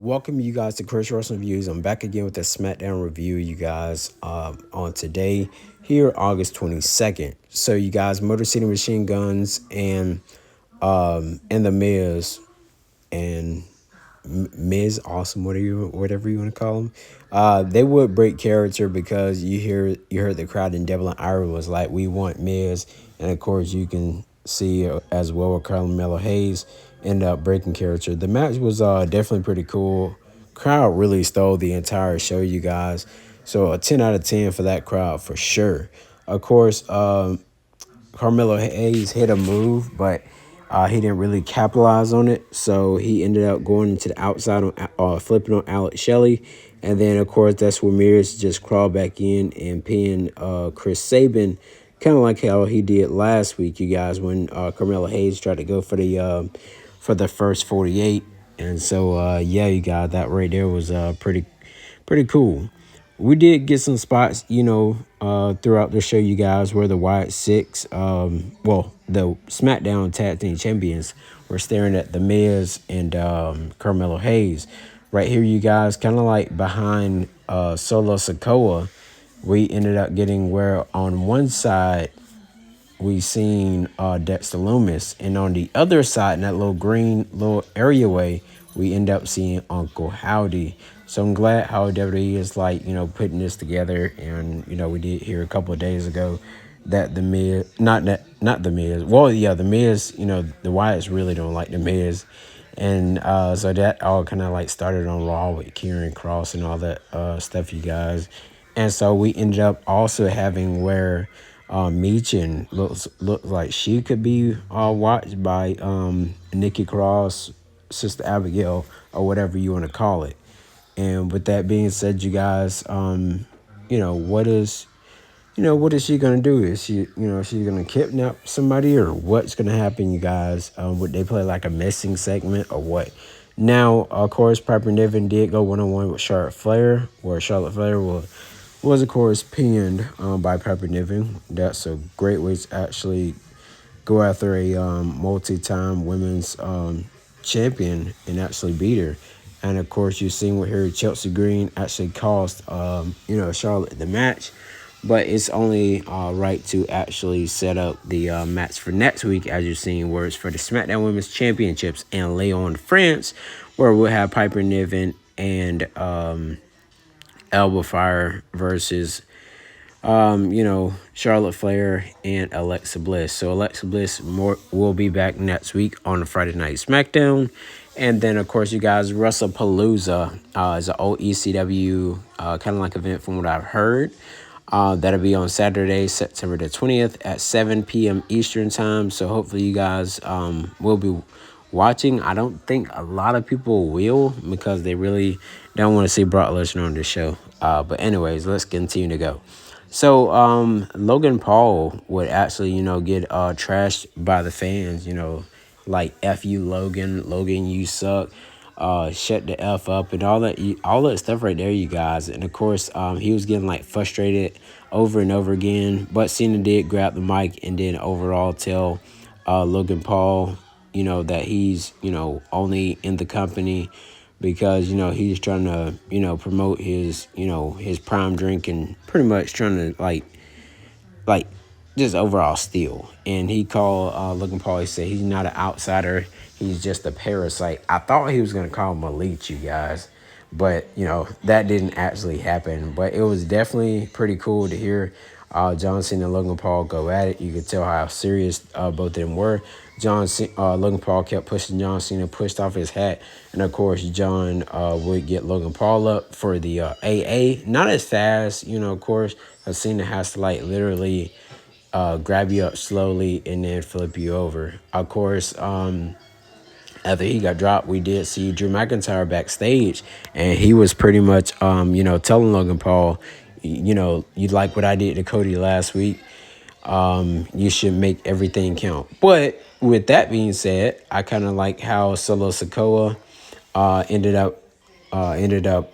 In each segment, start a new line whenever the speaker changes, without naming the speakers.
Welcome you guys to Chris Wrestling Reviews. I'm back again with a Smackdown review, you guys, on today, here, August 22nd. So, you guys, Motor City Machine Guns and the Miz and Miz Awesome, whatever you want to call them, they would break character because you heard the crowd in Devil and Iron was like, we want Miz, and of course you can see as well with Carmelo Hayes end up breaking character. The match was definitely pretty cool. Crowd really stole the entire show, you guys. So a 10 out of 10 for that crowd for sure. Of course, Carmelo Hayes hit a move, but he didn't really capitalize on it. So he ended up going to the outside on flipping on Alex Shelley. And then, of course, that's where Mears just crawled back in and pinned Chris Sabin, kind of like how he did last week, you guys, when Carmelo Hayes tried to go for the first 48. And so, yeah, you guys, that right there was pretty cool. We did get some spots, throughout the show, you guys, where the Wyatt Six, the SmackDown Tag Team Champions were staring at The Miz and Carmelo Hayes. Right here, you guys, kind of like behind Solo Sikoa, we ended up getting where on one side we seen Dexter Loomis, and on the other side, in that little green little areaway, we end up seeing Uncle Howdy. So I'm glad how WWE is putting this together. And we did hear a couple of days ago that the Miz, not the Miz, well, yeah, the Miz, the Wyatts really don't like the Miz. And so that all kind of started on Raw with Kieran Cross and all that stuff, you guys. And so we ended up also having where Meechin looks like she could be watched by Nikki Cross, Sister Abigail, or whatever you want to call it. And with that being said, you guys, what is she gonna do? Is she's gonna kidnap somebody, or what's gonna happen, you guys? Would they play like a missing segment or what? Now, of course, Piper Niven did go one-on-one with Charlotte Flair, where Charlotte Flair was of course pinned by Piper Niven. That's a great way to actually go after a multi-time women's champion and actually beat her. And of course, you've seen with her, Chelsea Green actually cost Charlotte the match. But it's only right to actually set up the match for next week, as you've seen, where it's for the SmackDown Women's Championships in Lyon, France, where we'll have Piper Niven and Elba Fire versus Charlotte Flair and Alexa Bliss. So Alexa Bliss will be back next week on the Friday Night SmackDown. And then, of course, you guys, WrestlePalooza is an old ECW kind of like event from what I've heard. That'll be on Saturday, September the 20th at 7 p.m. Eastern time. So hopefully you guys will be watching. I don't think a lot of people will because they really don't want to see Brock Lesnar on the show. But anyways, let's continue to go. So Logan Paul would actually, get trashed by the fans, like F you, Logan, you suck. Shut the F up and all that stuff right there, you guys. And of course, he was getting frustrated over and over again. But Cena did grab the mic and then overall tell Logan Paul, that he's, only in the company because, he's trying to, promote his, his prime drink and pretty much trying to like just overall steal. And he called Logan Paul, he said he's not an outsider, he's just a parasite. I thought he was going to call him a leech, you guys, but that didn't actually happen. But it was definitely pretty cool to hear John Cena and Logan Paul go at it. You could tell how serious both of them were. Logan Paul kept pushing John Cena, pushed off his hat, and of course John would get Logan Paul up for the AA. Not as fast, of course, because Cena has to literally grab you up slowly and then flip you over. Of course, after he got dropped, we did see Drew McIntyre backstage, and he was pretty much, telling Logan Paul, you like what I did to Cody last week. You should make everything count. But with that being said, I kind of like how Solo Sikoa ended up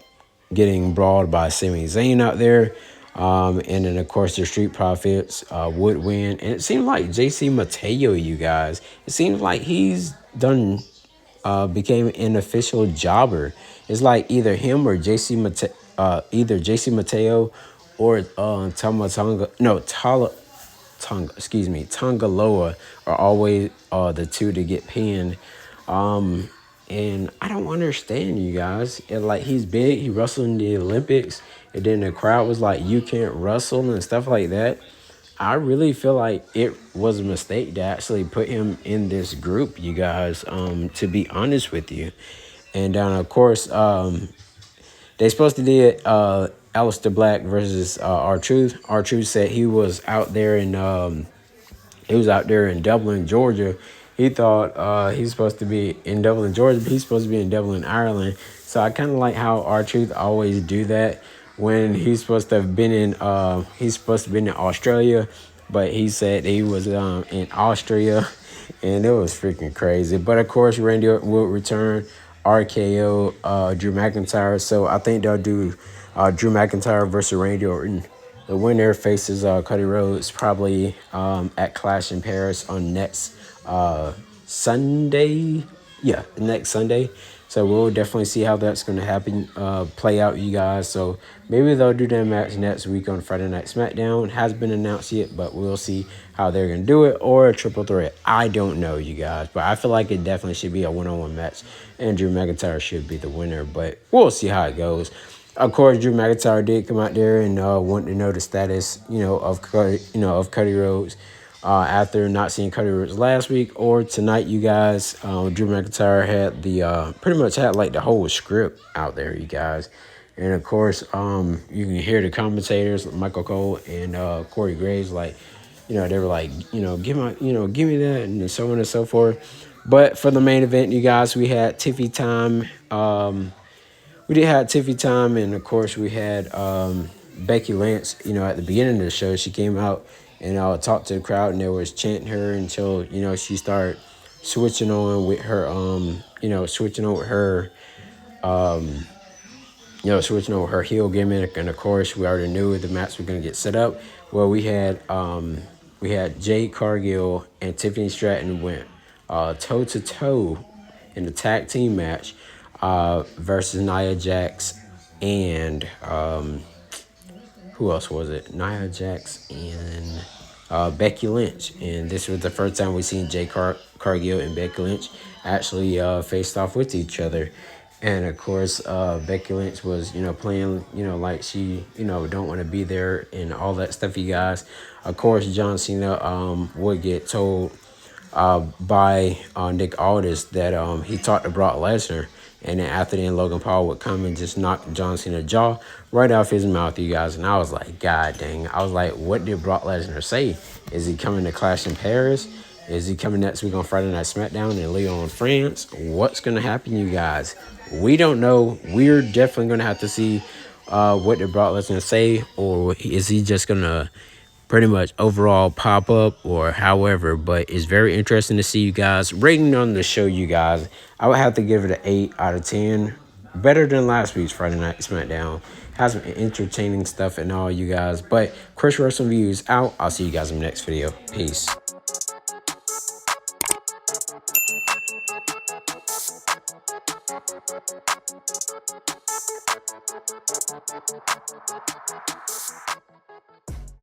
getting brawled by Sami Zayn out there. And then, of course, the Street Profits would win. And it seemed like JC Mateo, you guys, it seems like he's became an official jobber It's like either him or either JC Mateo or Tama Tonga. No, Tonga. Excuse me, Tongaloa are always the two to get pinned. And I don't understand, you guys. Like, he's big. He wrestled in the Olympics, and then the crowd was like, "You can't wrestle" and stuff like that. I really feel like it was a mistake to actually put him in this group, you guys. To be honest with you, and of course, they supposed to did Aleister Black versus R-Truth. R-Truth said he was out there in Dublin, Georgia. He thought he's supposed to be in Dublin, Georgia, but he's supposed to be in Dublin, Ireland. So I kind of like how R-Truth always do that when he's supposed to have been he's supposed to be in Australia, but he said he was in Austria, and it was freaking crazy. But of course, Randy Orton will return, RKO, Drew McIntyre. So I think they'll do Drew McIntyre versus Randy Orton. The winner faces Cody Rhodes probably at Clash in Paris on next Sunday. Yeah, next Sunday. So we'll definitely see how that's going to happen, play out, you guys. So maybe they'll do that match next week on Friday Night Smackdown. It hasn't been announced yet, but we'll see how they're going to do it. Or a triple threat. I don't know, you guys. But I feel like it definitely should be a one-on-one match. And Drew McIntyre should be the winner. But we'll see how it goes. Of course, Drew McIntyre did come out there and wanted to know the status, of Cody Rhodes. After not seeing Cody Rhodes last week or tonight, you guys, Drew McIntyre had pretty much had like the whole script out there, you guys. And of course, you can hear the commentators, Michael Cole and Corey Graves, like, they were like, give me that, and so on and so forth. But for the main event, you guys, we had Tiffy time. We did have Tiffy time, and of course we had Becky Lynch. At the beginning of the show, she came out and talked to the crowd, and they was chanting her until she started switching on with her switching over her heel gimmick. And of course, we already knew the match was gonna get set up. Well, we had Jade Cargill and Tiffany Stratton went toe to toe in the tag team match versus Nia Jax and who else was it? Nia Jax and Becky Lynch. And this was the first time we seen Jade Cargill and Becky Lynch actually faced off with each other. And of course, Becky Lynch was, playing, like she, don't want to be there and all that stuff, you guys. Of course, John Cena would get told by Nick Aldis that he talked to Brock Lesnar. And then after then, Logan Paul would come and just knock John Cena's jaw right off his mouth, you guys. And I was like, God dang. I was like, what did Brock Lesnar say? Is he coming to Clash in Paris? Is he coming next week on Friday Night Smackdown in Lyon, France? What's going to happen, you guys? We don't know. We're definitely going to have to see what did Brock Lesnar say. Or is he just going to pretty much overall pop up or however? But it's very interesting to see, you guys. Rating on the show, you guys, I would have to give it an 8 out of 10. Better than last week's Friday Night Smackdown. Has some entertaining stuff and all, you guys. But Chris Russell Views out. I'll see you guys in the next video. Peace.